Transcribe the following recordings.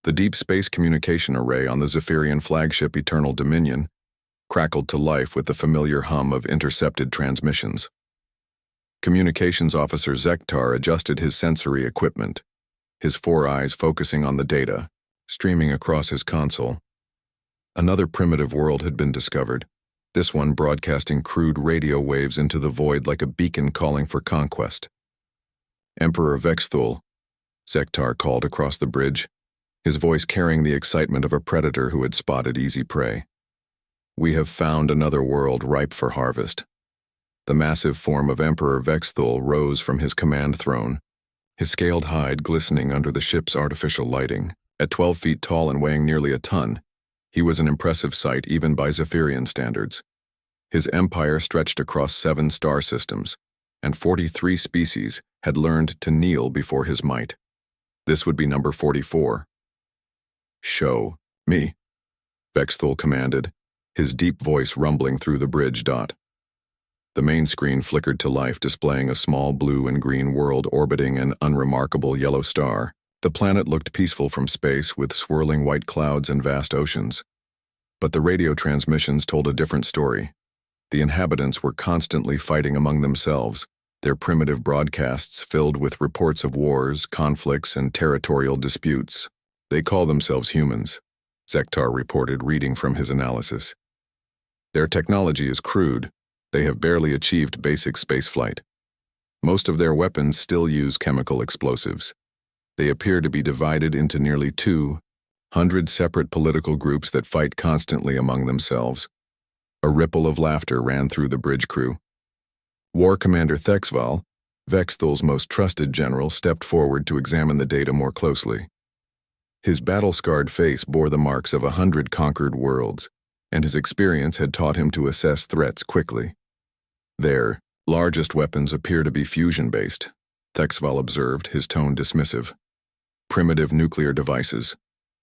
The deep space communication array on the Zephyrian flagship Eternal Dominion crackled to life with the familiar hum of intercepted transmissions. Communications Officer Zektar adjusted his sensory equipment, his four eyes focusing on the data, streaming across his console. Another primitive world had been discovered, this one broadcasting crude radio waves into the void like a beacon calling for conquest. Emperor Vexthul, Zektar called across the bridge, his voice carrying the excitement of a predator who had spotted easy prey. We have found another world ripe for harvest. The massive form of Emperor Vexthul rose from his command throne, his scaled hide glistening under the ship's artificial lighting. At 12 feet tall and weighing nearly a ton, he was an impressive sight even by Zephyrian standards. His empire stretched across 7 star systems, and 43 species had learned to kneel before his might. This would be number 44. "Show me," Vexthul commanded, his deep voice rumbling through the bridge. The main screen flickered to life, displaying a small blue and green world orbiting an unremarkable yellow star. The planet looked peaceful from space, with swirling white clouds and vast oceans. But the radio transmissions told a different story. The inhabitants were constantly fighting among themselves, their primitive broadcasts filled with reports of wars, conflicts, and territorial disputes. "They call themselves humans," Zektar reported, reading from his analysis. "Their technology is crude. They have barely achieved basic spaceflight. Most of their weapons still use chemical explosives. They appear to be divided into nearly 200 separate political groups that fight constantly among themselves." A ripple of laughter ran through the bridge crew. War Commander Thexval, Vexthul's most trusted general, stepped forward to examine the data more closely. His battle-scarred face bore the marks of 100 conquered worlds, and his experience had taught him to assess threats quickly. "Their largest weapons appear to be fusion-based," Thexval observed, his tone dismissive. "Primitive nuclear devices.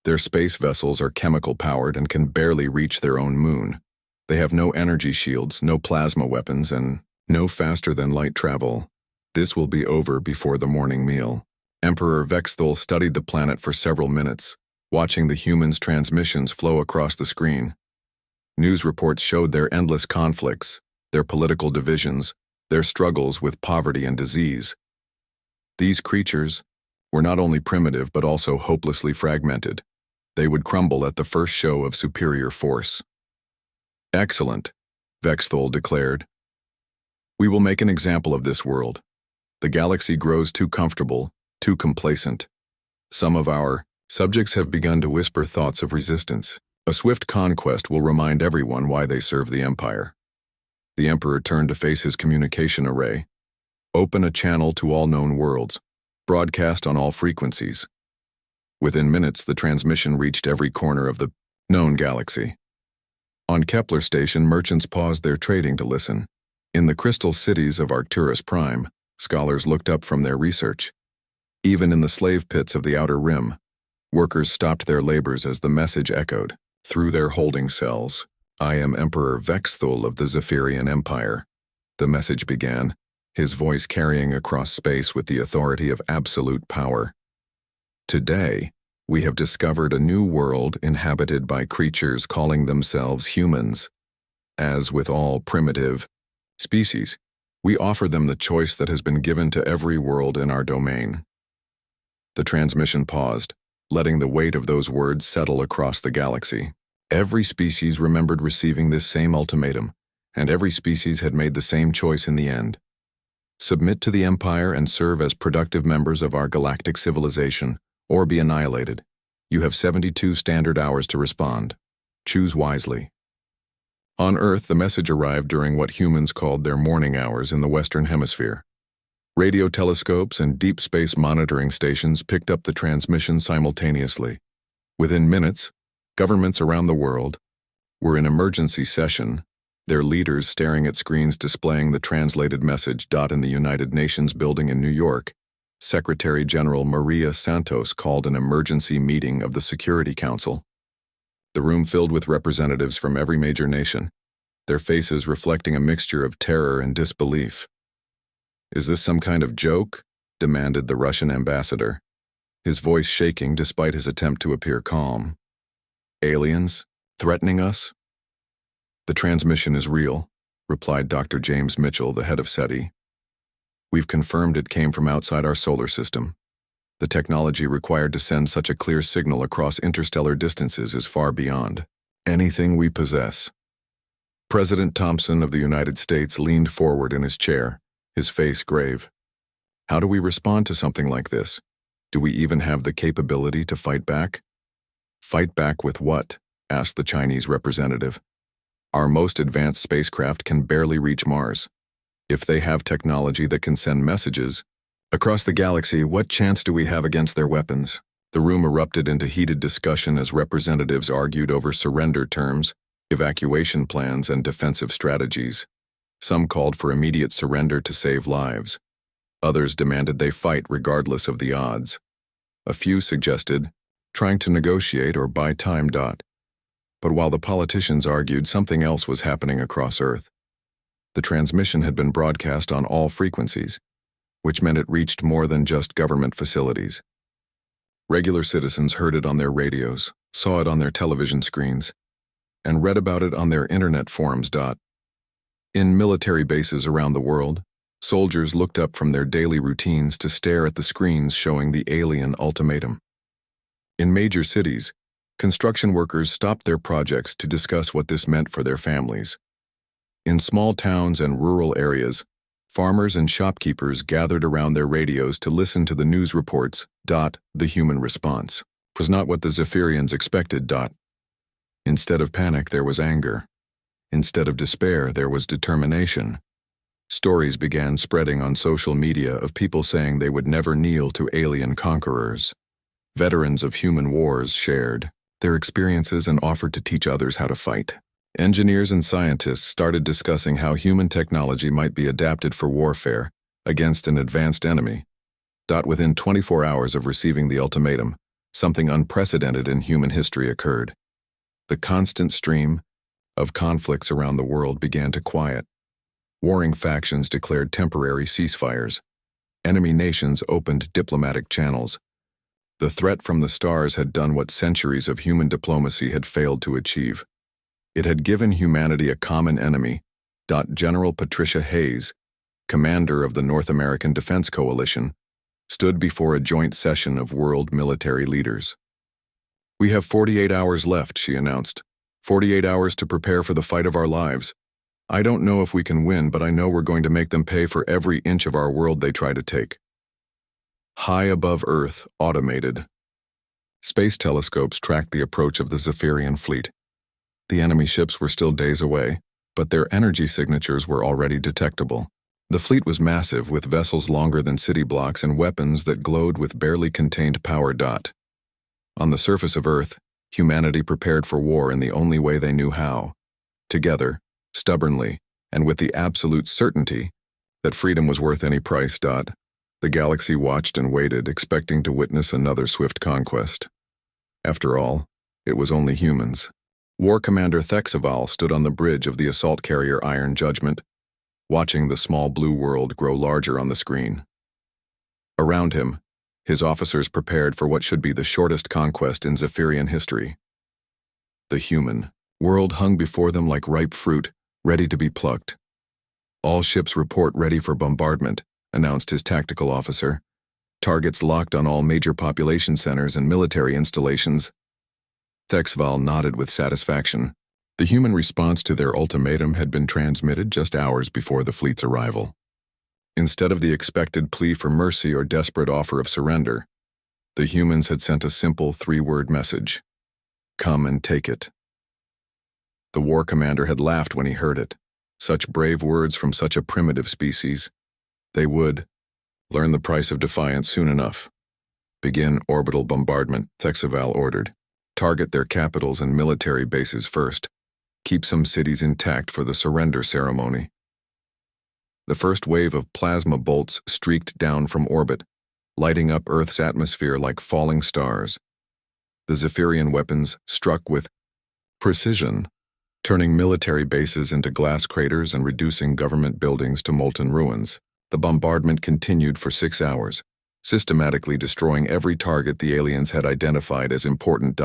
Their space vessels are chemical-powered and can barely reach their own moon. They have no energy shields, no plasma weapons, and no faster-than-light travel. This will be over before the morning meal." Emperor Vexthul studied the planet for several minutes, watching the humans' transmissions flow across the screen. News reports showed their endless conflicts, their political divisions, their struggles with poverty and disease. These creatures were not only primitive but also hopelessly fragmented. They would crumble at the first show of superior force. "Excellent," Vexthul declared. "We will make an example of this world. The galaxy grows too comfortable, too complacent. Some of our subjects have begun to whisper thoughts of resistance. A swift conquest will remind everyone why they serve the Empire." The Emperor turned to face his communication array. "Open a channel to all known worlds. Broadcast on all frequencies." Within minutes, the transmission reached every corner of the known galaxy. On Kepler Station, merchants paused their trading to listen. In the crystal cities of Arcturus Prime, scholars looked up from their research. Even in the slave pits of the Outer Rim, workers stopped their labors as the message echoed through their holding cells. "I am Emperor Vexthul of the Zephyrian Empire," the message began, his voice carrying across space with the authority of absolute power. "Today, we have discovered a new world inhabited by creatures calling themselves humans. As with all primitive species, we offer them the choice that has been given to every world in our domain." The transmission paused, letting the weight of those words settle across the galaxy. Every species remembered receiving this same ultimatum, and every species had made the same choice in the end. Submit to the Empire and serve as productive members of our galactic civilization, or be annihilated. You have 72 standard hours to respond. Choose wisely. On Earth, the message arrived during what humans called their morning hours in the Western Hemisphere. Radio telescopes and deep space monitoring stations picked up the transmission simultaneously. Within minutes, governments around the world were in emergency session, their leaders staring at screens displaying the translated message. In the United Nations building in New York, Secretary General Maria Santos called an emergency meeting of the Security Council. The room filled with representatives from every major nation, their faces reflecting a mixture of terror and disbelief. "Is this some kind of joke?" demanded the Russian ambassador. his voice shaking despite his attempt to appear calm. Aliens? Threatening us? The transmission is real, replied Dr. James Mitchell, the head of SETI. We've confirmed it came from outside our solar system. The technology required to send such a clear signal across interstellar distances is far beyond anything we possess. President Thompson of the United States leaned forward in his chair, his face grave. How do we respond to something like this? Do we even have the capability to fight back? Fight back with what? Asked the Chinese representative. Our most advanced spacecraft can barely reach Mars. If they have technology that can send messages across the galaxy, what chance do we have against their weapons? The room erupted into heated discussion as representatives argued over surrender terms, evacuation plans, and defensive strategies. Some called for immediate surrender to save lives. Others demanded they fight regardless of the odds. A few suggested trying to negotiate or buy time. But while the politicians argued, something else was happening across Earth. The transmission had been broadcast on all frequencies, which meant it reached more than just government facilities. Regular citizens heard it on their radios, saw it on their television screens, and read about it on their internet forums. In military bases around the world, soldiers looked up from their daily routines to stare at the screens showing the alien ultimatum. In major cities, construction workers stopped their projects to discuss what this meant for their families. In small towns and rural areas, farmers and shopkeepers gathered around their radios to listen to the news reports. The human response was not what the Zephyrians expected. Instead of panic, there was anger. Instead of despair, there was determination. Stories began spreading on social media of people saying they would never kneel to alien conquerors. Veterans of human wars shared their experiences and offered to teach others how to fight. Engineers and scientists started discussing how human technology might be adapted for warfare against an advanced enemy. Within 24 hours of receiving the ultimatum, something unprecedented in human history occurred. The constant stream of conflicts around the world began to quiet. Warring factions declared temporary ceasefires. Enemy nations opened diplomatic channels. The threat from the stars had done what centuries of human diplomacy had failed to achieve. It had given humanity a common enemy. General Patricia Hayes, commander of the North American Defense Coalition, stood before a joint session of world military leaders. We have 48 hours left, she announced. 48 hours to prepare for the fight of our lives. I don't know if we can win, but I know we're going to make them pay for every inch of our world they try to take. High above Earth, automated. Space telescopes tracked the approach of the Zephyrian fleet. The enemy ships were still days away, but their energy signatures were already detectable. The fleet was massive, with vessels longer than city blocks and weapons that glowed with barely contained power. On the surface of Earth, humanity prepared for war in the only way they knew how. Together, stubbornly, and with the absolute certainty that freedom was worth any price. The galaxy watched and waited, expecting to witness another swift conquest. After all, it was only humans. War Commander Thexaval stood on the bridge of the assault carrier Iron Judgment, watching the small blue world grow larger on the screen. Around him, his officers prepared for what should be the shortest conquest in Zephyrian history. The human world hung before them like ripe fruit, ready to be plucked. All ships report ready for bombardment, announced his tactical officer. Targets locked on all major population centers and military installations. Thexval nodded with satisfaction. The human response to their ultimatum had been transmitted just hours before the fleet's arrival. Instead of the expected plea for mercy or desperate offer of surrender, the humans had sent a simple 3-word message: "Come and take it." The war commander had laughed when he heard it. Such brave words from such a primitive species. They would learn the price of defiance soon enough. Begin orbital bombardment, Thexaval ordered. Target their capitals and military bases first. Keep some cities intact for the surrender ceremony. The first wave of plasma bolts streaked down from orbit, lighting up Earth's atmosphere like falling stars. The Zephyrian weapons struck with precision, turning military bases into glass craters and reducing government buildings to molten ruins. The bombardment continued for 6 hours, systematically destroying every target the aliens had identified as important.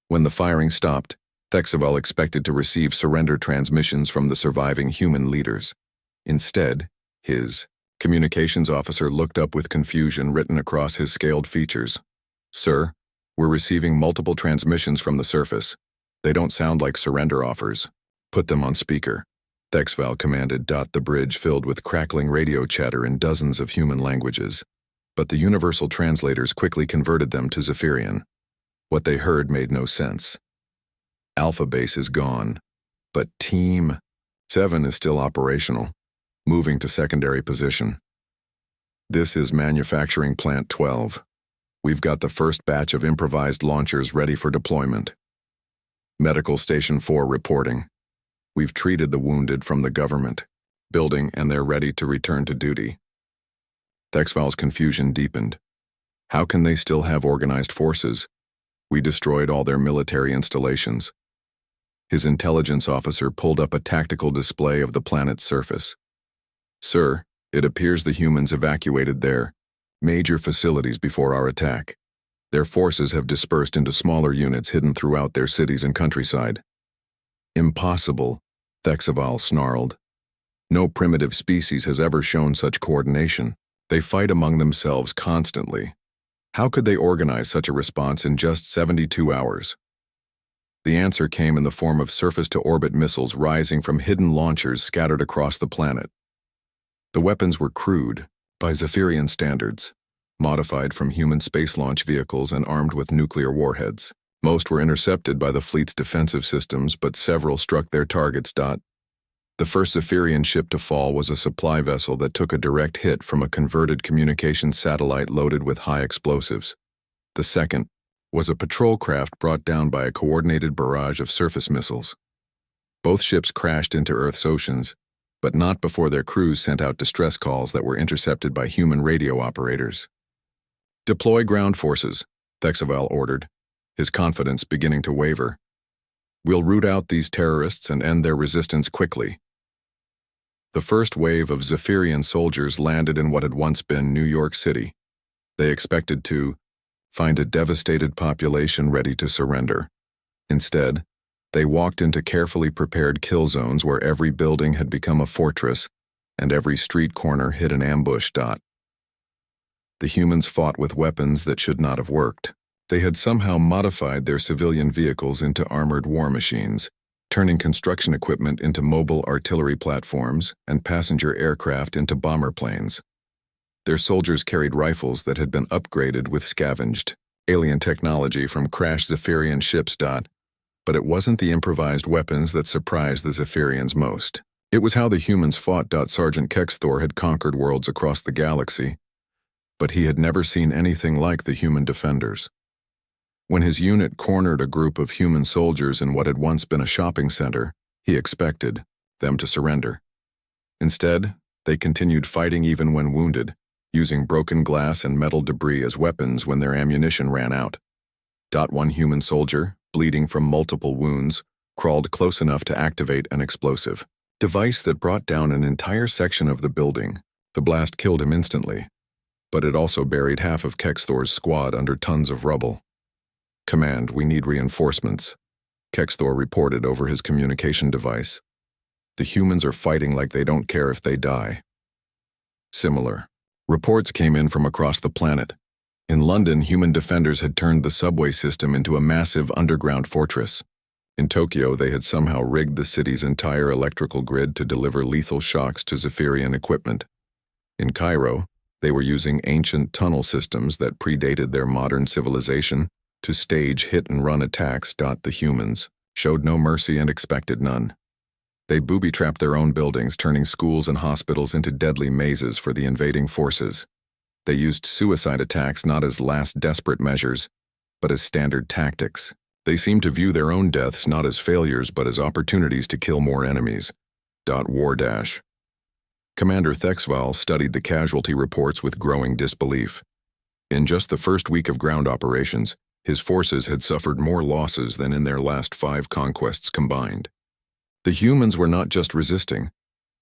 When the firing stopped, Thexavel expected to receive surrender transmissions from the surviving human leaders. Instead, his communications officer looked up with confusion written across his scaled features. "Sir, we're receiving multiple transmissions from the surface. They don't sound like surrender offers. Put them on speaker," Thexavel commanded. The bridge filled with crackling radio chatter in dozens of human languages, but the universal translators quickly converted them to Zephyrian. What they heard made no sense. "Alpha Base is gone, but Team 7 is still operational, moving to secondary position. This is Manufacturing Plant 12. We've got the first batch of improvised launchers ready for deployment. Medical Station 4 reporting. We've treated the wounded from the government building and they're ready to return to duty." Thexavel's confusion deepened. How can they still have organized forces? We destroyed all their military installations. His intelligence officer pulled up a tactical display of the planet's surface. "Sir, it appears the humans evacuated their major facilities before our attack. Their forces have dispersed into smaller units hidden throughout their cities and countryside." "Impossible," Thexavel snarled. "No primitive species has ever shown such coordination. They fight among themselves constantly. How could they organize such a response in just 72 hours? The answer came in the form of surface-to-orbit missiles rising from hidden launchers scattered across the planet. The weapons were crude, by Zephyrian standards, modified from human space launch vehicles and armed with nuclear warheads. Most were intercepted by the fleet's defensive systems, but several struck their targets. The first Zephyrian ship to fall was a supply vessel that took a direct hit from a converted communications satellite loaded with high explosives. The second was a patrol craft brought down by a coordinated barrage of surface missiles. Both ships crashed into Earth's oceans, but not before their crews sent out distress calls that were intercepted by human radio operators. "Deploy ground forces," Thexavel ordered, his confidence beginning to waver. "We'll root out these terrorists and end their resistance quickly." The first wave of Zephyrian soldiers landed in what had once been New York City. They expected to find a devastated population ready to surrender. Instead, they walked into carefully prepared kill zones where every building had become a fortress and every street corner hid an ambush. The humans fought with weapons that should not have worked. They had somehow modified their civilian vehicles into armored war machines, turning construction equipment into mobile artillery platforms and passenger aircraft into bomber planes. Their soldiers carried rifles that had been upgraded with scavenged alien technology from crashed Zephyrian ships. But it wasn't the improvised weapons that surprised the Zephyrians most. It was how the humans fought. Sergeant Stor had conquered worlds across the galaxy, but he had never seen anything like the human defenders. When his unit cornered a group of human soldiers in what had once been a shopping center, he expected them to surrender. Instead, they continued fighting even when wounded, using broken glass and metal debris as weapons when their ammunition ran out. One human soldier, bleeding from multiple wounds, crawled close enough to activate an explosive device that brought down an entire section of the building. The blast killed him instantly, but it also buried half of Stor's squad under tons of rubble. "Command, we need reinforcements," Stor reported over his communication device. "The humans are fighting like they don't care if they die." Similar reports came in from across the planet. In London, human defenders had turned the subway system into a massive underground fortress. In Tokyo, they had somehow rigged the city's entire electrical grid to deliver lethal shocks to Zephyrian equipment. In Cairo, they were using ancient tunnel systems that predated their modern civilization to stage hit-and-run attacks. The humans showed no mercy and expected none. They booby-trapped their own buildings, turning schools and hospitals into deadly mazes for the invading forces. They used suicide attacks not as last desperate measures, but as standard tactics. They seemed to view their own deaths not as failures but as opportunities to kill more enemies. War. Commander Thexavel studied the casualty reports with growing disbelief. In just the first week of ground operations, his forces had suffered more losses than in their last 5 conquests combined. The humans were not just resisting,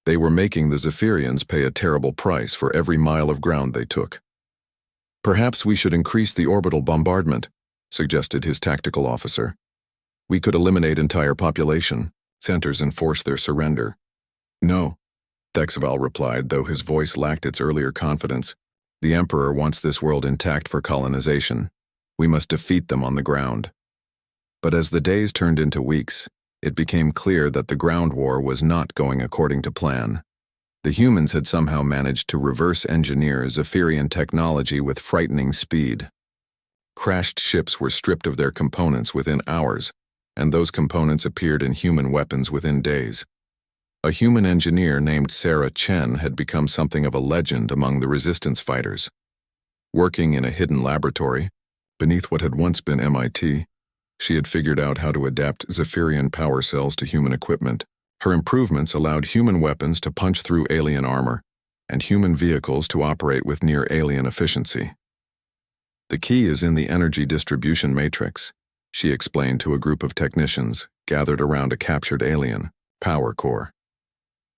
they were making the Zephyrians pay a terrible price for every mile of ground they took. Perhaps we should increase the orbital bombardment, suggested his tactical officer. We could eliminate entire population centers and force their surrender. No, Thexval replied, though his voice lacked its earlier confidence. The Emperor wants this world intact for colonization. We must defeat them on the ground. But as the days turned into weeks, it became clear that the ground war was not going according to plan. The humans had somehow managed to reverse engineer Zephyrian technology with frightening speed. Crashed ships were stripped of their components within hours, and those components appeared in human weapons within days. A human engineer named Sarah Chen had become something of a legend among the resistance fighters. Working in a hidden laboratory, beneath what had once been MIT, she had figured out how to adapt Zephyrian power cells to human equipment. Her improvements allowed human weapons to punch through alien armor, and human vehicles to operate with near-alien efficiency. The key is in the energy distribution matrix, she explained to a group of technicians gathered around a captured alien power core.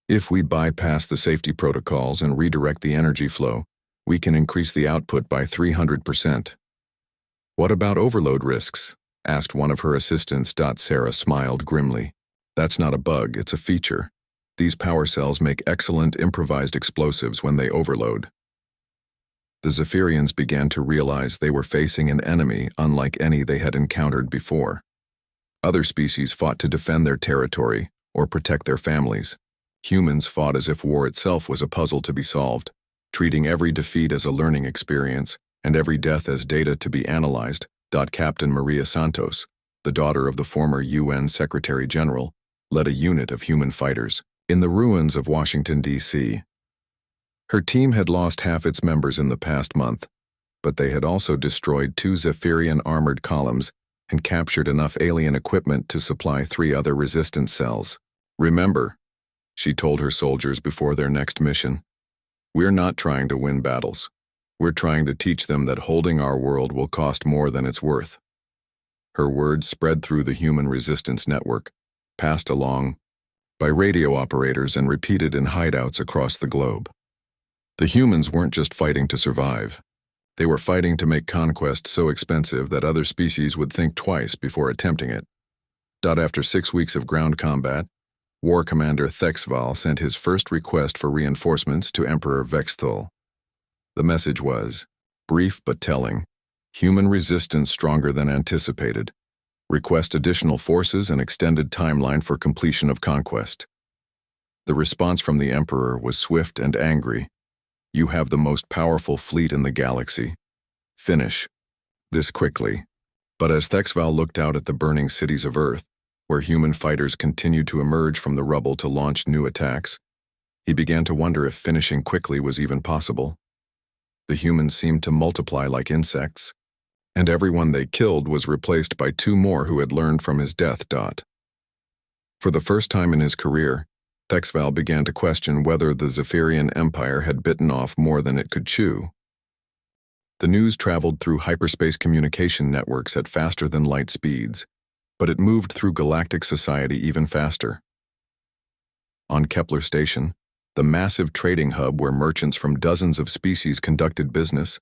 If we bypass the safety protocols and redirect the energy flow, we can increase the output by 300%. What about overload risks? Asked one of her assistants. Sarah smiled grimly. That's not a bug, it's a feature. These power cells make excellent improvised explosives when they overload. The Zephyrians began to realize they were facing an enemy unlike any they had encountered before. Other species fought to defend their territory or protect their families. Humans fought as if war itself was a puzzle to be solved, treating every defeat as a learning experience and every death as data to be analyzed. Captain Maria Santos, the daughter of the former UN Secretary General, led a unit of human fighters in the ruins of Washington, D.C. Her team had lost half its members in the past month, but they had also destroyed 2 Zephyrian armored columns and captured enough alien equipment to supply 3 other resistance cells. Remember, she told her soldiers before their next mission, we're not trying to win battles. We're trying to teach them that holding our world will cost more than it's worth. Her words spread through the human resistance network, passed along by radio operators and repeated in hideouts across the globe. The humans weren't just fighting to survive. They were fighting to make conquest so expensive that other species would think twice before attempting it. After 6 weeks of ground combat, War Commander Thexval sent his first request for reinforcements to Emperor Vexthul. The message was, brief but telling, human resistance stronger than anticipated. Request additional forces and extended timeline for completion of conquest. The response from the Emperor was swift and angry. You have the most powerful fleet in the galaxy. Finish this quickly. But as Thexval looked out at the burning cities of Earth, where human fighters continued to emerge from the rubble to launch new attacks, he began to wonder if finishing quickly was even possible. The humans seemed to multiply like insects, and everyone they killed was replaced by 2 more who had learned from his death. For the first time in his career, Thexval began to question whether the Zephyrian Empire had bitten off more than it could chew. The news traveled through hyperspace communication networks at faster-than-light speeds, but it moved through galactic society even faster. On Kepler Station, the massive trading hub where merchants from dozens of species conducted business,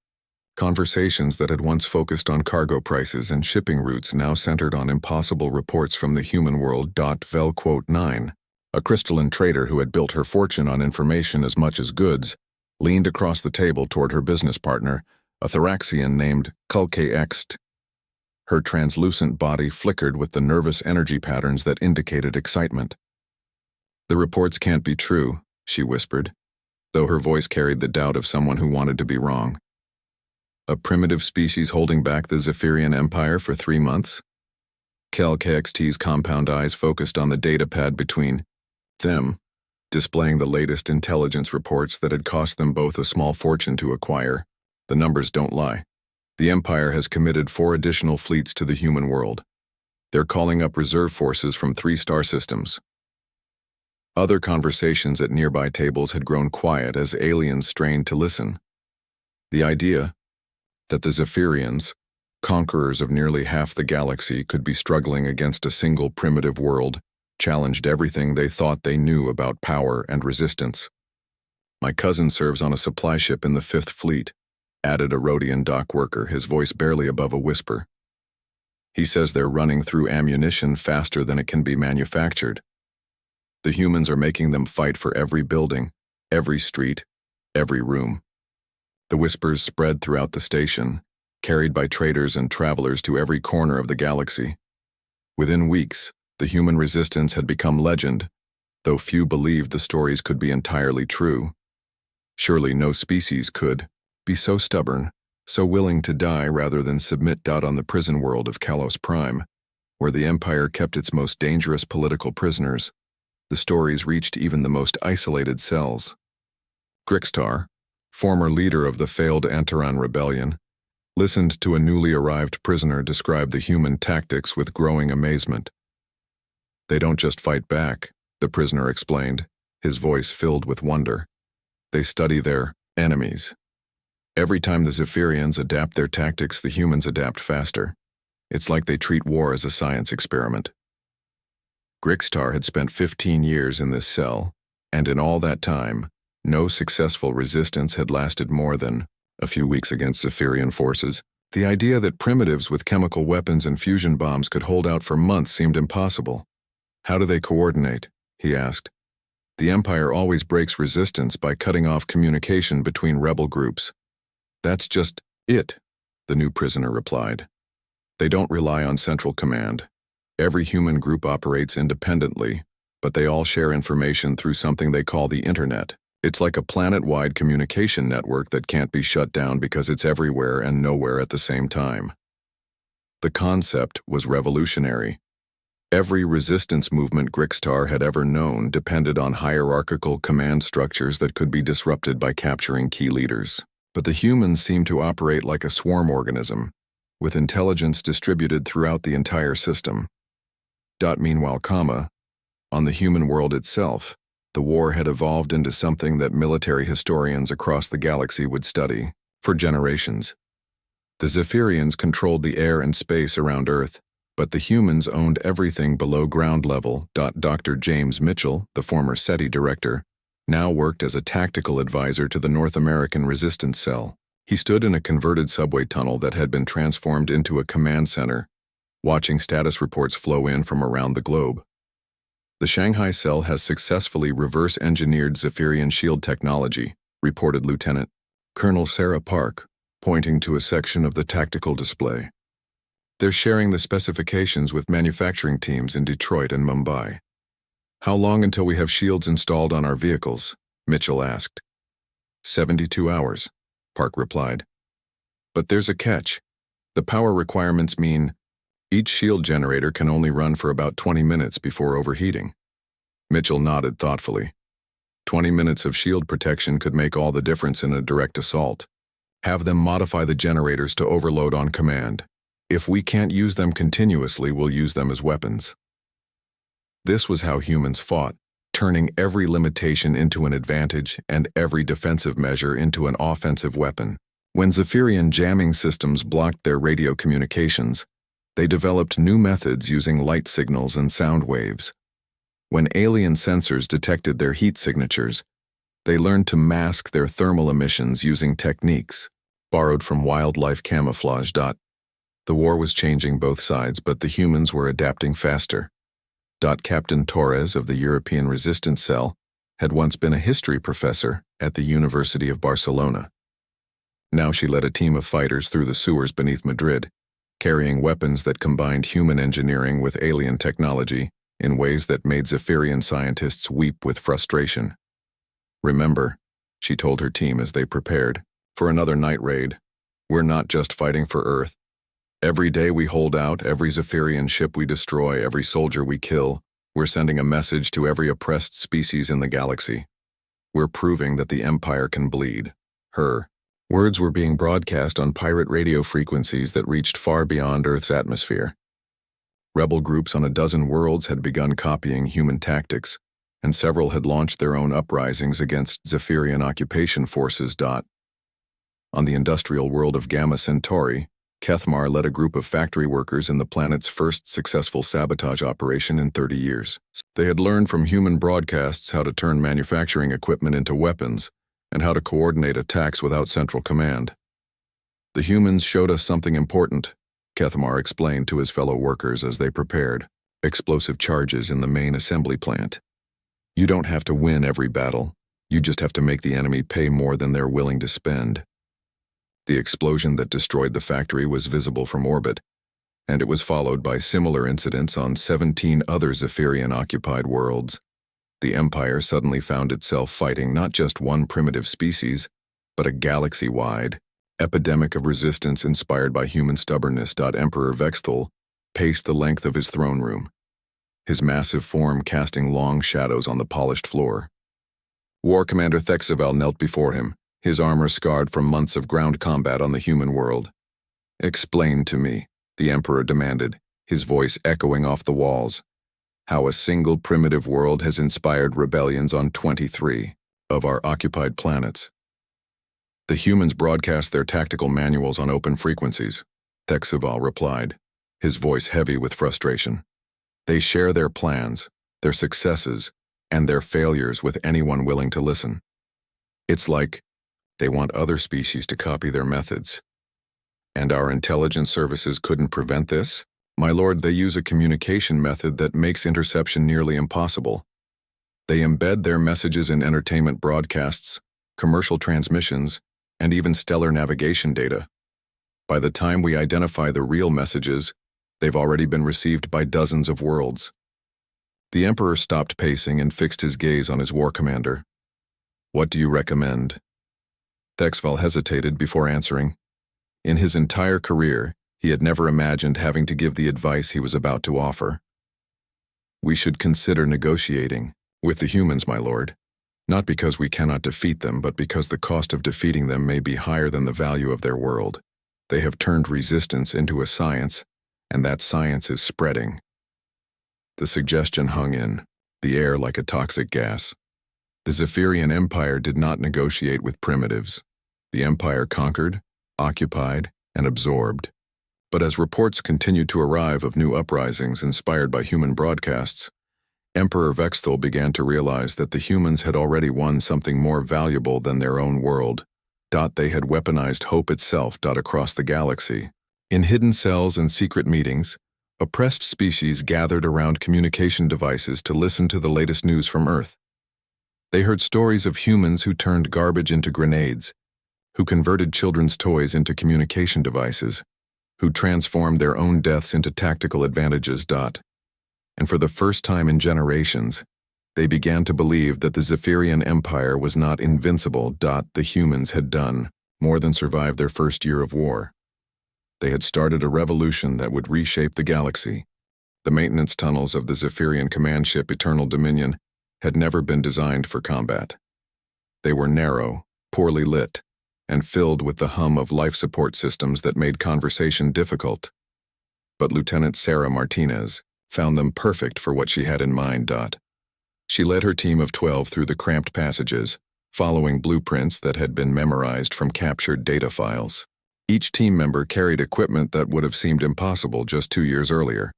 conversations that had once focused on cargo prices and shipping routes now centered on impossible reports from the human world. Vel. 9, a crystalline trader who had built her fortune on information as much as goods, leaned across the table toward her business partner, a Thraxian named Kulke Ext. Her translucent body flickered with the nervous energy patterns that indicated excitement. The reports can't be true, she whispered, though her voice carried the doubt of someone who wanted to be wrong. A primitive species holding back the Zephyrian Empire for 3 months? KLKXT's compound eyes focused on the data pad between them, displaying the latest intelligence reports that had cost them both a small fortune to acquire. The numbers don't lie. The Empire has committed 4 additional fleets to the human world. They're calling up reserve forces from 3 star systems. Other conversations at nearby tables had grown quiet as aliens strained to listen. The idea that the Zephyrians, conquerors of nearly half the galaxy, could be struggling against a single primitive world challenged everything they thought they knew about power and resistance. My cousin serves on a supply ship in the 5th Fleet, added a Rhodian dock worker, his voice barely above a whisper. He says they're running through ammunition faster than it can be manufactured. The humans are making them fight for every building, every street, every room. The whispers spread throughout the station, carried by traders and travelers to every corner of the galaxy. Within weeks, the human resistance had become legend, though few believed the stories could be entirely true. Surely no species could be so stubborn, so willing to die rather than submit. On the prison world of Kalos Prime, where the Empire kept its most dangerous political prisoners, the stories reached even the most isolated cells. Stor, former leader of the failed Antaran rebellion, listened to a newly arrived prisoner describe the human tactics with growing amazement. They don't just fight back, the prisoner explained, his voice filled with wonder. They study their enemies. Every time the Zephyrians adapt their tactics, the humans adapt faster. It's like they treat war as a science experiment. Stor had spent 15 years in this cell, and in all that time, no successful resistance had lasted more than a few weeks against Zephyrian forces. The idea that primitives with chemical weapons and fusion bombs could hold out for months seemed impossible. How do they coordinate? He asked. The Empire always breaks resistance by cutting off communication between rebel groups. That's just it, the new prisoner replied. They don't rely on central command. Every human group operates independently, but they all share information through something they call the Internet. It's like a planet-wide communication network that can't be shut down because it's everywhere and nowhere at the same time. The concept was revolutionary. Every resistance movement Stor had ever known depended on hierarchical command structures that could be disrupted by capturing key leaders. But the humans seemed to operate like a swarm organism, with intelligence distributed throughout the entire system. Meanwhile, on the human world itself, the war had evolved into something that military historians across the galaxy would study for generations. The Zephyrians controlled the air and space around Earth, but the humans owned everything below ground level. Dr. James Mitchell, the former SETI director, now worked as a tactical advisor to the North American Resistance Cell. He stood in a converted subway tunnel that had been transformed into a command center, watching status reports flow in from around the globe. The Shanghai cell has successfully reverse-engineered Zephyrian shield technology, reported Lieutenant Colonel Sarah Park, pointing to a section of the tactical display. They're sharing the specifications with manufacturing teams in Detroit and Mumbai. How long until we have shields installed on our vehicles? Mitchell asked. 72 hours, Park replied. But there's a catch. The power requirements mean each shield generator can only run for about 20 minutes before overheating. Mitchell nodded thoughtfully. 20 minutes of shield protection could make all the difference in a direct assault. Have them modify the generators to overload on command. If we can't use them continuously, we'll use them as weapons. This was how humans fought, turning every limitation into an advantage and every defensive measure into an offensive weapon. When Zephyrian jamming systems blocked their radio communications, they developed new methods using light signals and sound waves. When alien sensors detected their heat signatures, they learned to mask their thermal emissions using techniques borrowed from wildlife camouflage. The war was changing both sides, but the humans were adapting faster. Captain Torres of the European Resistance Cell had once been a history professor at the University of Barcelona. Now she led a team of fighters through the sewers beneath Madrid, carrying weapons that combined human engineering with alien technology in ways that made Zephyrian scientists weep with frustration. Remember, she told her team as they prepared for another night raid, we're not just fighting for Earth. Every day we hold out, every Zephyrian ship we destroy, every soldier we kill, we're sending a message to every oppressed species in the galaxy. We're proving that the Empire can bleed. Her words were being broadcast on pirate radio frequencies that reached far beyond Earth's atmosphere. Rebel groups on a dozen worlds had begun copying human tactics, and several had launched their own uprisings against Zephyrian occupation forces. On the industrial world of Gamma Centauri, Kethmar led a group of factory workers in the planet's first successful sabotage operation in 30 years. They had learned from human broadcasts how to turn manufacturing equipment into weapons and how to coordinate attacks without central command. The humans showed us something important, Kethamar explained to his fellow workers as they prepared. Explosive charges in the main assembly plant. You don't have to win every battle. You just have to make the enemy pay more than they're willing to spend. The explosion that destroyed the factory was visible from orbit, and it was followed by similar incidents on 17 other Zephyrian-occupied worlds. The Empire suddenly found itself fighting not just one primitive species, but a galaxy-wide epidemic of resistance inspired by human stubbornness. Emperor Vexthal paced the length of his throne room, his massive form casting long shadows on the polished floor. War Commander Thexavel knelt before him, his armor scarred from months of ground combat on the human world. "Explain to me," the Emperor demanded, his voice echoing off the walls, "how a single primitive world has inspired rebellions on 23 of our occupied planets." "The humans broadcast their tactical manuals on open frequencies," Thexavel replied, his voice heavy with frustration. "They share their plans, their successes, and their failures with anyone willing to listen. It's like they want other species to copy their methods. And our intelligence services couldn't prevent this? My lord, they use a communication method that makes interception nearly impossible. They embed their messages in entertainment broadcasts, commercial transmissions, and even stellar navigation data. By the time we identify the real messages, they've already been received by dozens of worlds." The Emperor stopped pacing and fixed his gaze on his war commander. "What do you recommend?" Thexavel hesitated before answering. In his entire career, he had never imagined having to give the advice he was about to offer. "We should consider negotiating with the humans, my lord. Not because we cannot defeat them, but because the cost of defeating them may be higher than the value of their world. They have turned resistance into a science, and that science is spreading." The suggestion hung in the air like a toxic gas. The Zephyrian Empire did not negotiate with primitives. The Empire conquered, occupied, and absorbed. But as reports continued to arrive of new uprisings inspired by human broadcasts, Emperor Vexthal began to realize that the humans had already won something more valuable than their own world. They had weaponized hope itself. Across the galaxy. In hidden cells and secret meetings, oppressed species gathered around communication devices to listen to the latest news from Earth. They heard stories of humans who turned garbage into grenades, who converted children's toys into communication devices, who transformed their own deaths into tactical advantages. And for the first time in generations, they began to believe that the Zephyrian Empire was not invincible. The humans had done more than survive their first year of war. They had started a revolution that would reshape the galaxy. The maintenance tunnels of the Zephyrian command ship Eternal Dominion had never been designed for combat. They were narrow, poorly lit, and filled with the hum of life support systems that made conversation difficult. But Lieutenant Sarah Martinez found them perfect for what she had in mind. She led her team of 12 through the cramped passages, following blueprints that had been memorized from captured data files. Each team member carried equipment that would have seemed impossible just 2 years earlier.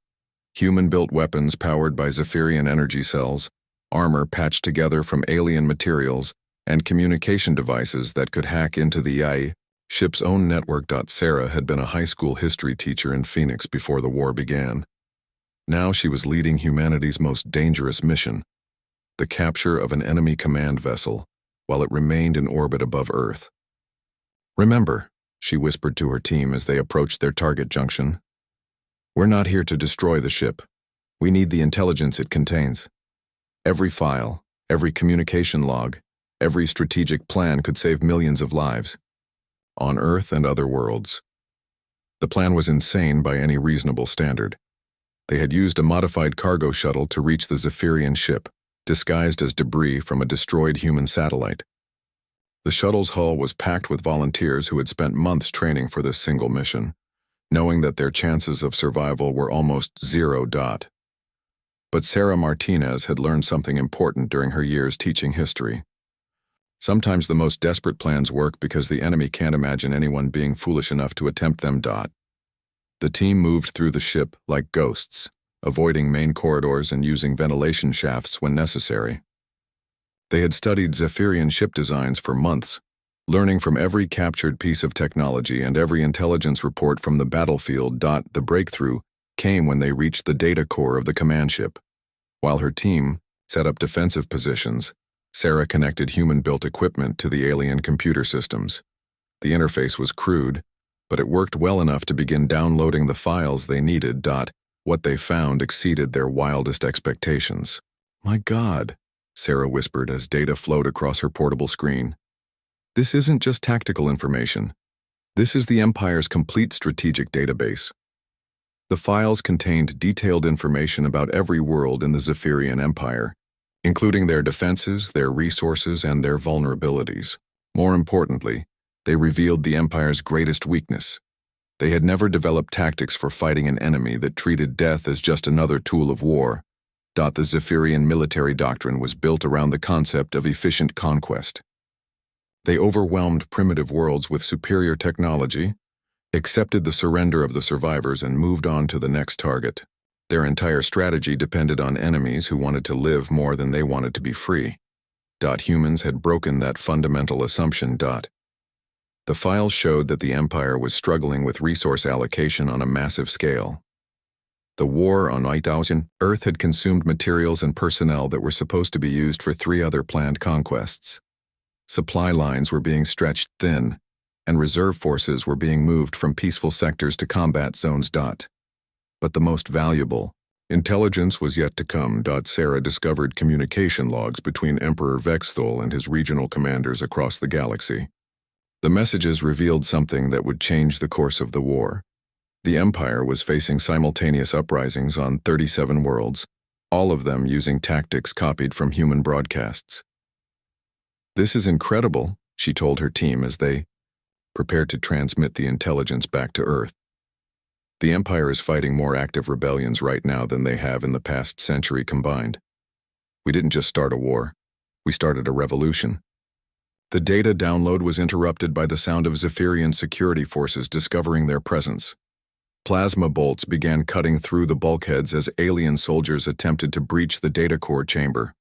Human-built weapons powered by Zephyrian energy cells, armor patched together from alien materials, and communication devices that could hack into the AI ship's own network. Sarah had been a high school history teacher in Phoenix before the war began. Now she was leading humanity's most dangerous mission, the capture of an enemy command vessel, while it remained in orbit above Earth. "Remember," she whispered to her team as they approached their target junction, "we're not here to destroy the ship. We need the intelligence it contains. Every file, every communication log, every strategic plan could save millions of lives, on Earth and other worlds." The plan was insane by any reasonable standard. They had used a modified cargo shuttle to reach the Zephyrian ship, disguised as debris from a destroyed human satellite. The shuttle's hull was packed with volunteers who had spent months training for this single mission, knowing that their chances of survival were almost 0. But Sarah Martinez had learned something important during her years teaching history. Sometimes the most desperate plans work because the enemy can't imagine anyone being foolish enough to attempt them. The team moved through the ship like ghosts, avoiding main corridors and using ventilation shafts when necessary. They had studied Zephyrian ship designs for months, learning from every captured piece of technology and every intelligence report from the battlefield. The breakthrough came when they reached the data core of the command ship. While her team set up defensive positions, Sarah connected human-built equipment to the alien computer systems. The interface was crude, but it worked well enough to begin downloading the files they needed. What they found exceeded their wildest expectations. "My God," Sarah whispered as data flowed across her portable screen. "This isn't just tactical information. This is the Empire's complete strategic database." The files contained detailed information about every world in the Zephyrian Empire, including their defenses, their resources, and their vulnerabilities. More importantly, they revealed the Empire's greatest weakness. They had never developed tactics for fighting an enemy that treated death as just another tool of war. The Zephyrian military doctrine was built around the concept of efficient conquest. They overwhelmed primitive worlds with superior technology, accepted the surrender of the survivors, and moved on to the next target. Their entire strategy depended on enemies who wanted to live more than they wanted to be free. Humans had broken that fundamental assumption. The files showed that the Empire was struggling with resource allocation on a massive scale. The war on 8000 Earth had consumed materials and personnel that were supposed to be used for 3 other planned conquests. Supply lines were being stretched thin, and reserve forces were being moved from peaceful sectors to combat zones. But the most valuable intelligence was yet to come. Sarah discovered communication logs between Emperor Vexthul and his regional commanders across the galaxy. The messages revealed something that would change the course of the war. The Empire was facing simultaneous uprisings on 37 worlds, all of them using tactics copied from human broadcasts. "This is incredible," she told her team as they prepared to transmit the intelligence back to Earth. "The Empire is fighting more active rebellions right now than they have in the past century combined. We didn't just start a war, we started a revolution." The data download was interrupted by the sound of Zephyrian security forces discovering their presence. Plasma bolts began cutting through the bulkheads as alien soldiers attempted to breach the data core chamber.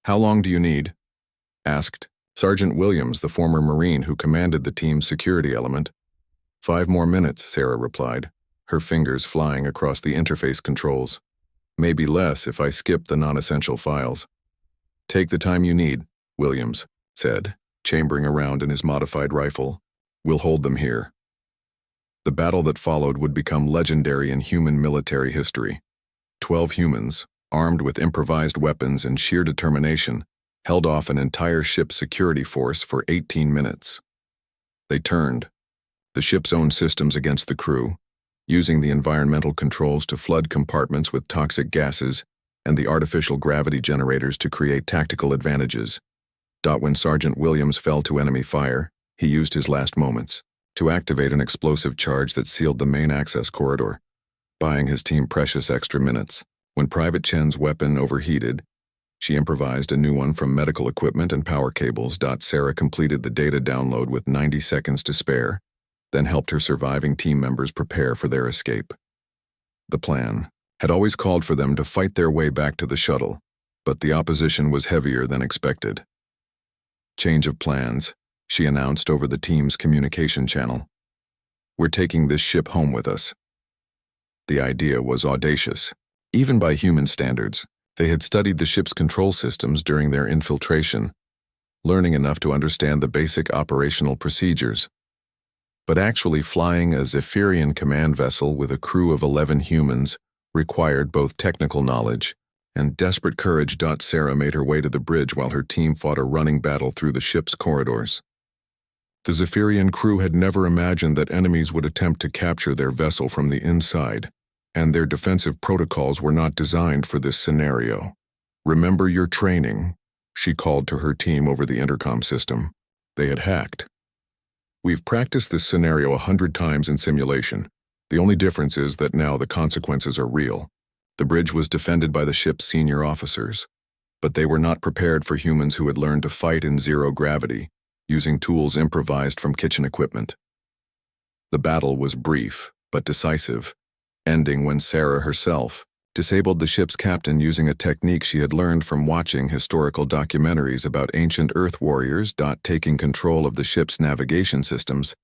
"How long do you need?" asked Sergeant Williams, the former Marine who commanded the team's security element. "5 more minutes," Sarah replied, her fingers flying across the interface controls. "Maybe less if I skip the non-essential files." "Take the time you need," Williams said, chambering around in his modified rifle. "We'll hold them here." The battle that followed would become legendary in human military history. 12 humans, armed with improvised weapons and sheer determination, held off an entire ship's security force for 18 minutes. They turned the ship's own systems against the crew, using the environmental controls to flood compartments with toxic gases and the artificial gravity generators to create tactical advantages. When Sergeant Williams fell to enemy fire, he used his last moments to activate an explosive charge that sealed the main access corridor, buying his team precious extra minutes. When Private Chen's weapon overheated, she improvised a new one from medical equipment and power cables. Sarah completed the data download with 90 seconds to spare, then helped her surviving team members prepare for their escape. The plan had always called for them to fight their way back to the shuttle, but the opposition was heavier than expected. "Change of plans," she announced over the team's communication channel. "We're taking this ship home with us." The idea was audacious. Even by human standards, they had studied the ship's control systems during their infiltration, learning enough to understand the basic operational procedures. But actually flying a Zephyrian command vessel with a crew of 11 humans required both technical knowledge and desperate courage. Sarah made her way to the bridge while her team fought a running battle through the ship's corridors. The Zephyrian crew had never imagined that enemies would attempt to capture their vessel from the inside, and their defensive protocols were not designed for this scenario. "Remember your training," she called to her team over the intercom system. They had hacked. "We've practiced this scenario 100 times in simulation. The only difference is that now the consequences are real." The bridge was defended by the ship's senior officers, but they were not prepared for humans who had learned to fight in zero gravity, using tools improvised from kitchen equipment. The battle was brief, but decisive, ending when Sarah herself disabled the ship's captain using a technique she had learned from watching historical documentaries about ancient Earth warriors. Taking control of the ship's navigation systems,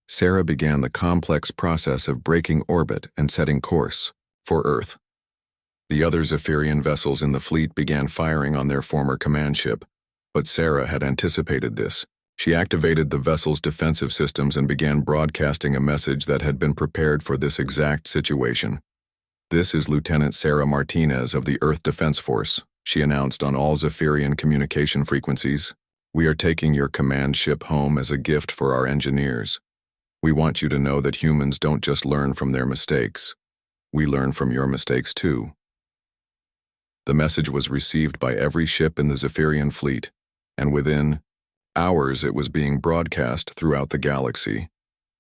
Sarah began the complex process of breaking orbit and setting course for Earth. The other Zephyrian vessels in the fleet began firing on their former command ship, but Sarah had anticipated this. She activated the vessel's defensive systems and began broadcasting a message that had been prepared for this exact situation. "This is Lieutenant Sarah Martinez of the Earth Defense Force," she announced on all Zephyrian communication frequencies. "We are taking your command ship home as a gift for our engineers. We want you to know that humans don't just learn from their mistakes. We learn from your mistakes too." The message was received by every ship in the Zephyrian fleet, and within hours it was being broadcast throughout the galaxy.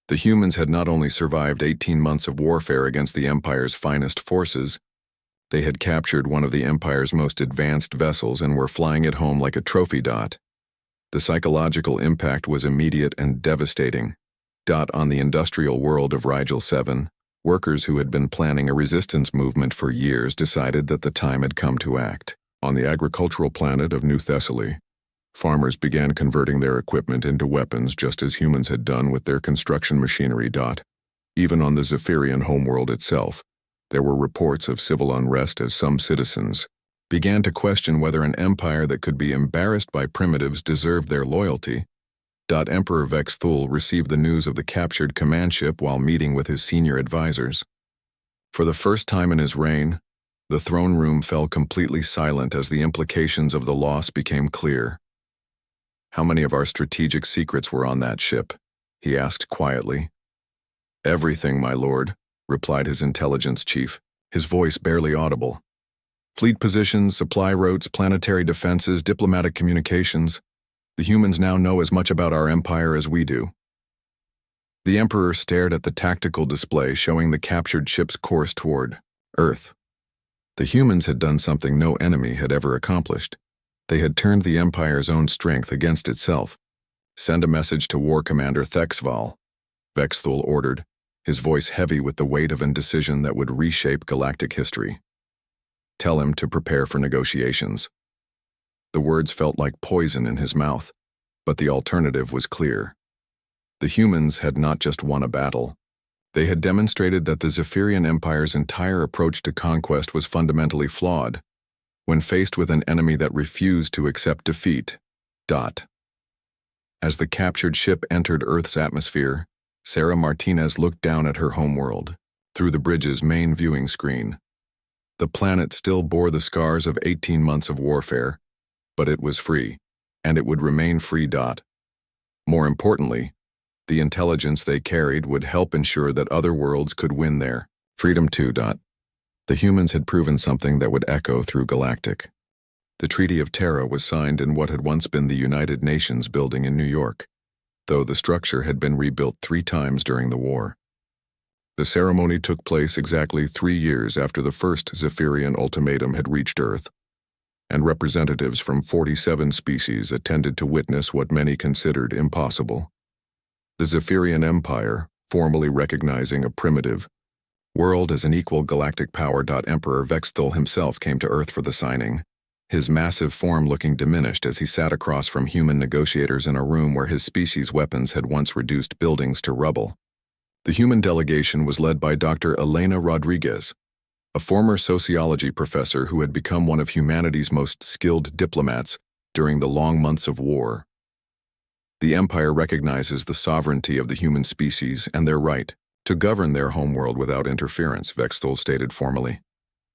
The humans had not only survived 18 months of warfare against the Empire's finest forces, they had captured one of the Empire's most advanced vessels and were flying it home like a trophy. The psychological impact was immediate and devastating. On the industrial world of Rigel 7, workers who had been planning a resistance movement for years decided that the time had come to act. On the agricultural planet of New Thessaly, farmers began converting their equipment into weapons just as humans had done with their construction machinery. Even on the Zephyrian homeworld itself, there were reports of civil unrest as some citizens began to question whether an empire that could be embarrassed by primitives deserved their loyalty. Emperor Vexthul received the news of the captured command ship while meeting with his senior advisors. For the first time in his reign, the throne room fell completely silent as the implications of the loss became clear. "How many of our strategic secrets were on that ship?" he asked quietly. "Everything, my lord," replied his intelligence chief, his voice barely audible. "Fleet positions, supply routes, planetary defenses, diplomatic communications. The humans now know as much about our empire as we do." The Emperor stared at the tactical display showing the captured ship's course toward Earth. The humans had done something no enemy had ever accomplished. They had turned the Empire's own strength against itself. "Send a message to War Commander Thexval," Vexthul ordered, his voice heavy with the weight of indecision that would reshape galactic history. "Tell him to prepare for negotiations." The words felt like poison in his mouth, but the alternative was clear. The humans had not just won a battle. They had demonstrated that the Zephyrian Empire's entire approach to conquest was fundamentally flawed. When faced with an enemy that refused to accept defeat. As the captured ship entered Earth's atmosphere, Sarah Martinez looked down at her homeworld, through the bridge's main viewing screen. The planet still bore the scars of 18 months of warfare, but it was free, and it would remain free. More importantly, the intelligence they carried would help ensure that other worlds could win their freedom too. The humans had proven something that would echo through galactic. The Treaty of Terra was signed in what had once been the United Nations building in New York, though the structure had been rebuilt 3 times during the war. The ceremony took place exactly 3 years after the first Zephyrian ultimatum had reached Earth, and representatives from 47 species attended to witness what many considered impossible. The Zephyrian Empire, formally recognizing a primitive world as an equal galactic power. Emperor Vexthul himself came to Earth for the signing, his massive form looking diminished as he sat across from human negotiators in a room where his species' weapons had once reduced buildings to rubble. The human delegation was led by Dr. Elena Rodriguez, a former sociology professor who had become one of humanity's most skilled diplomats during the long months of war. The Empire recognizes the sovereignty of the human species and their right to govern their homeworld without interference, Vexthul stated formally,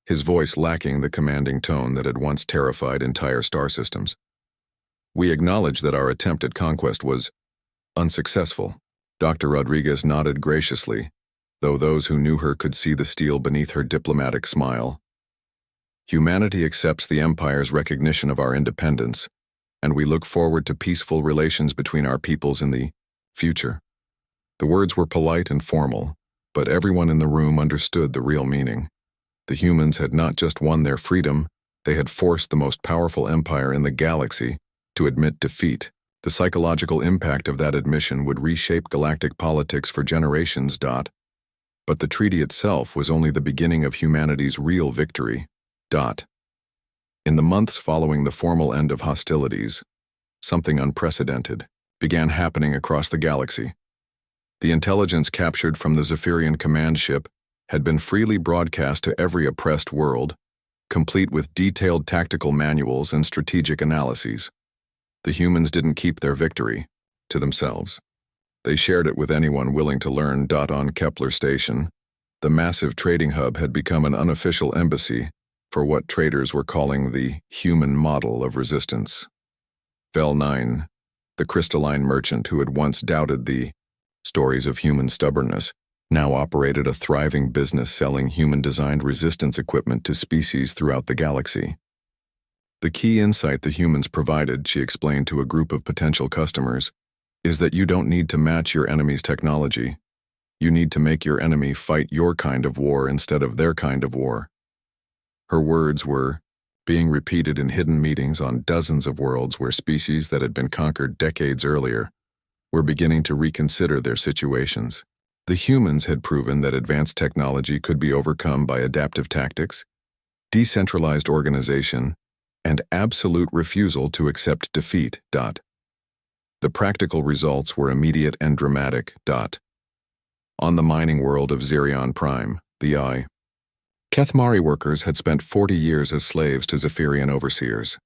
his voice lacking the commanding tone that had once terrified entire star systems. "We acknowledge that our attempt at conquest was unsuccessful." Dr. Rodriguez nodded graciously, though those who knew her could see the steel beneath her diplomatic smile. "Humanity accepts the Empire's recognition of our independence, and we look forward to peaceful relations between our peoples in the future." The words were polite and formal, but everyone in the room understood the real meaning. The humans had not just won their freedom, they had forced the most powerful empire in the galaxy to admit defeat. The psychological impact of that admission would reshape galactic politics for generations. But the treaty itself was only the beginning of humanity's real victory. In the months following the formal end of hostilities, something unprecedented began happening across the galaxy. The intelligence captured from the Zephyrian command ship had been freely broadcast to every oppressed world, complete with detailed tactical manuals and strategic analyses. The humans didn't keep their victory to themselves. They shared it with anyone willing to learn. On Kepler Station, the massive trading hub had become an unofficial embassy for what traders were calling the human model of resistance. Vel 9, the crystalline merchant who had once doubted the stories of human stubbornness, now operated a thriving business selling human-designed resistance equipment to species throughout the galaxy. The key insight the humans provided, she explained to a group of potential customers, is that you don't need to match your enemy's technology. You need to make your enemy fight your kind of war instead of their kind of war. Her words were being repeated in hidden meetings on dozens of worlds where species that had been conquered decades earlier were beginning to reconsider their situations. The humans had proven that advanced technology could be overcome by adaptive tactics, decentralized organization, and absolute refusal to accept defeat. The practical results were immediate and dramatic. On the mining world of Zerion Prime, the Kethmari workers had spent 40 years as slaves to Zephyrian overseers.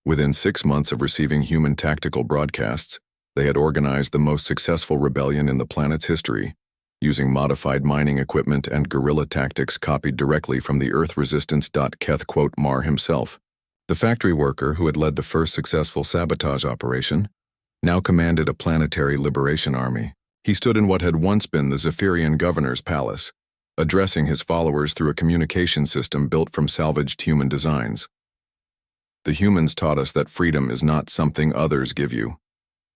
Within 6 months of receiving human tactical broadcasts, they had organized the most successful rebellion in the planet's history, using modified mining equipment and guerrilla tactics copied directly from the Earth Resistance. Keth quote Mar himself, the factory worker who had led the first successful sabotage operation, now commanded a planetary liberation army. He stood in what had once been the Zephyrian governor's palace, addressing his followers through a communication system built from salvaged human designs. The humans taught us that freedom is not something others give you,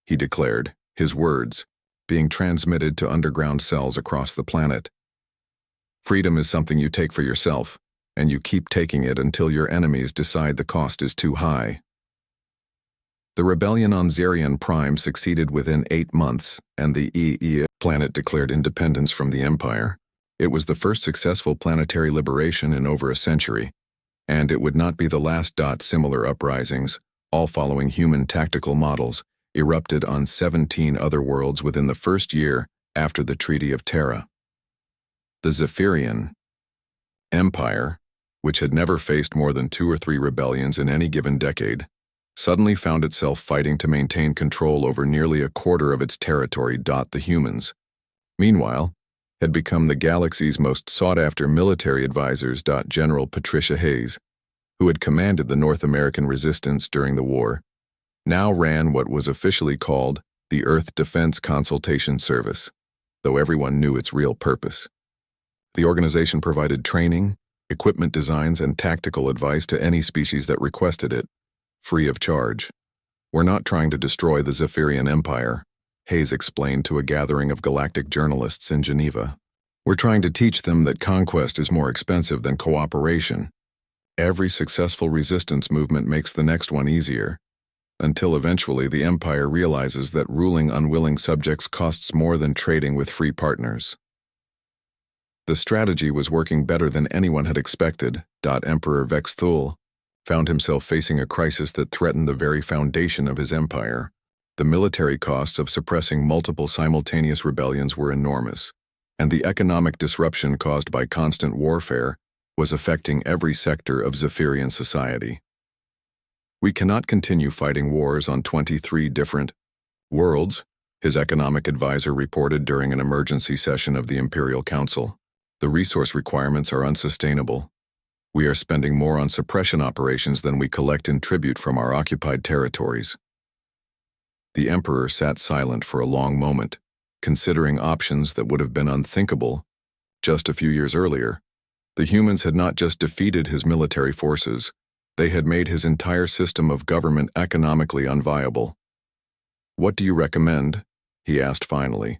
he declared, his words being transmitted to underground cells across the planet. Freedom is something you take for yourself, and you keep taking it until your enemies decide the cost is too high. The rebellion on Zerion Prime succeeded within 8 months, and the planet declared independence from the Empire. It was the first successful planetary liberation in over a century, and it would not be the last. Similar uprisings, all following human tactical models, erupted on 17 other worlds within the first year after the Treaty of Terra. The Zephyrian Empire, which had never faced more than 2 or 3 rebellions in any given decade, suddenly found itself fighting to maintain control over nearly a quarter of its territory. The humans, meanwhile, had become the galaxy's most sought-after military advisors. General Patricia Hayes, who had commanded the North American resistance during the war, now ran what was officially called the Earth Defense Consultation Service, though everyone knew its real purpose. The organization provided training, equipment designs, and tactical advice to any species that requested it, free of charge. We're not trying to destroy the Zephyrian Empire, Hayes explained to a gathering of galactic journalists in Geneva. We're trying to teach them that conquest is more expensive than cooperation. Every successful resistance movement makes the next one easier, until eventually the Empire realizes that ruling unwilling subjects costs more than trading with free partners. The strategy was working better than anyone had expected. Emperor Vexthul found himself facing a crisis that threatened the very foundation of his empire. The military costs of suppressing multiple simultaneous rebellions were enormous, and the economic disruption caused by constant warfare was affecting every sector of Zephyrian society. We cannot continue fighting wars on 23 different worlds, his economic advisor reported during an emergency session of the Imperial Council. The resource requirements are unsustainable. We are spending more on suppression operations than we collect in tribute from our occupied territories. The Emperor sat silent for a long moment, considering options that would have been unthinkable just a few years earlier. The humans had not just defeated his military forces, they had made his entire system of government economically unviable. What do you recommend? He asked finally.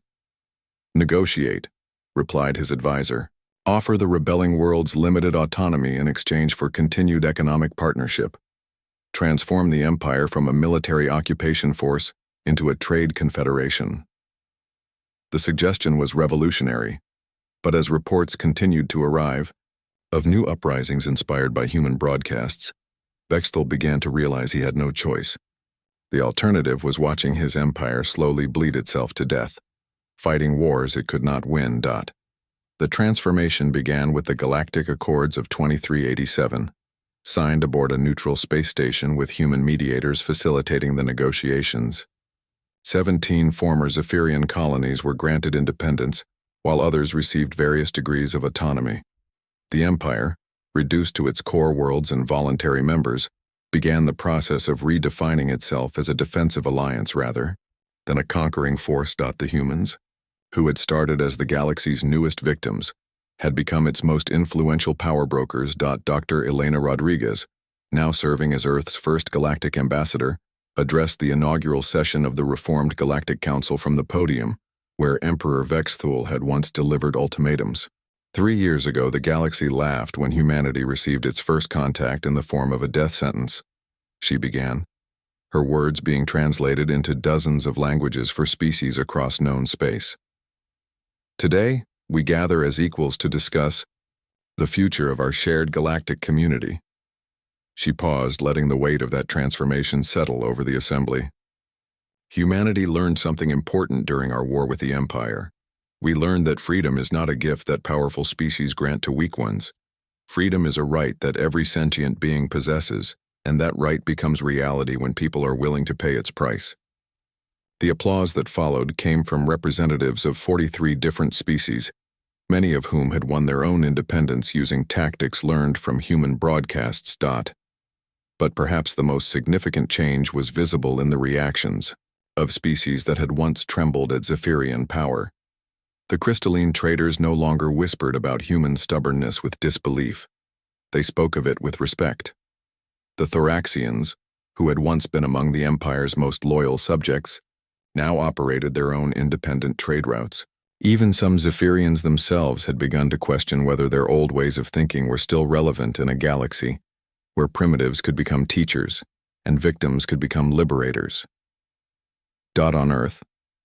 Negotiate, replied his advisor. Offer the rebelling worlds limited autonomy in exchange for continued economic partnership. Transform the empire from a military occupation force into a trade confederation. The suggestion was revolutionary, But as reports continued to arrive of new uprisings inspired by human broadcasts, Bextel began to realize he had no choice. The alternative was watching his empire slowly bleed itself to death, fighting wars it could not win. The transformation began with the Galactic Accords of 2387, signed aboard a neutral space station with human mediators facilitating the negotiations. 17 former Zephyrian colonies were granted independence, while others received various degrees of autonomy. The Empire, reduced to its core worlds and voluntary members, began the process of redefining itself as a defensive alliance rather than a conquering force. The humans, who had started as the galaxy's newest victims, had become its most influential power brokers. Dr. Elena Rodriguez, now serving as Earth's first galactic ambassador, addressed the inaugural session of the Reformed Galactic Council from the podium, where Emperor Vexthul had once delivered ultimatums. 3 years ago, the galaxy laughed when humanity received its first contact in the form of a death sentence. She began, her words being translated into dozens of languages for species across known space. Today, we gather as equals to discuss the future of our shared galactic community. She paused, letting the weight of that transformation settle over the assembly. Humanity learned something important during our war with the Empire. We learned that freedom is not a gift that powerful species grant to weak ones. Freedom is a right that every sentient being possesses, and that right becomes reality when people are willing to pay its price. The applause that followed came from representatives of 43 different species, many of whom had won their own independence using tactics learned from human broadcasts. But perhaps the most significant change was visible in the reactions of species that had once trembled at Zephyrian power. The crystalline traders no longer whispered about human stubbornness with disbelief. They spoke of it with respect. The Thoraxians, who had once been among the Empire's most loyal subjects, now operated their own independent trade routes. Even some Zephyrians themselves had begun to question whether their old ways of thinking were still relevant in a galaxy where primitives could become teachers and victims could become liberators. On Earth,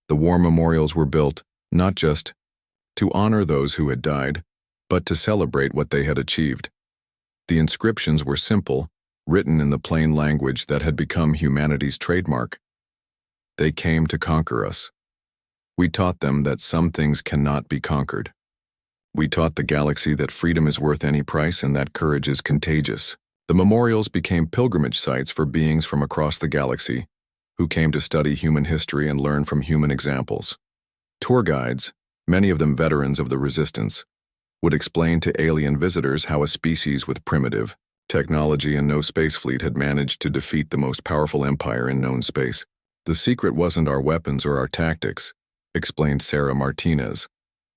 the war memorials were built not just to honor those who had died, but to celebrate what they had achieved. The inscriptions were simple, written in the plain language that had become humanity's trademark. They came to conquer us. We taught them that some things cannot be conquered. We taught the galaxy that freedom is worth any price and that courage is contagious. The memorials became pilgrimage sites for beings from across the galaxy who came to study human history and learn from human examples. Tour guides, many of them veterans of the Resistance, would explain to alien visitors how a species with primitive technology and no space fleet had managed to defeat the most powerful empire in known space. The secret wasn't our weapons or our tactics, explained Sarah Martinez,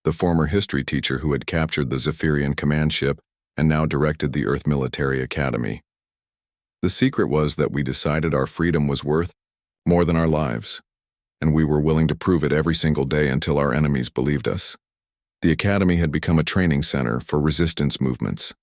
the former history teacher who had captured the Zephyrian command ship and now directed the Earth Military Academy. The secret was that we decided our freedom was worth more than our lives, and we were willing to prove it every single day until our enemies believed us. The Academy had become a training center for resistance movements.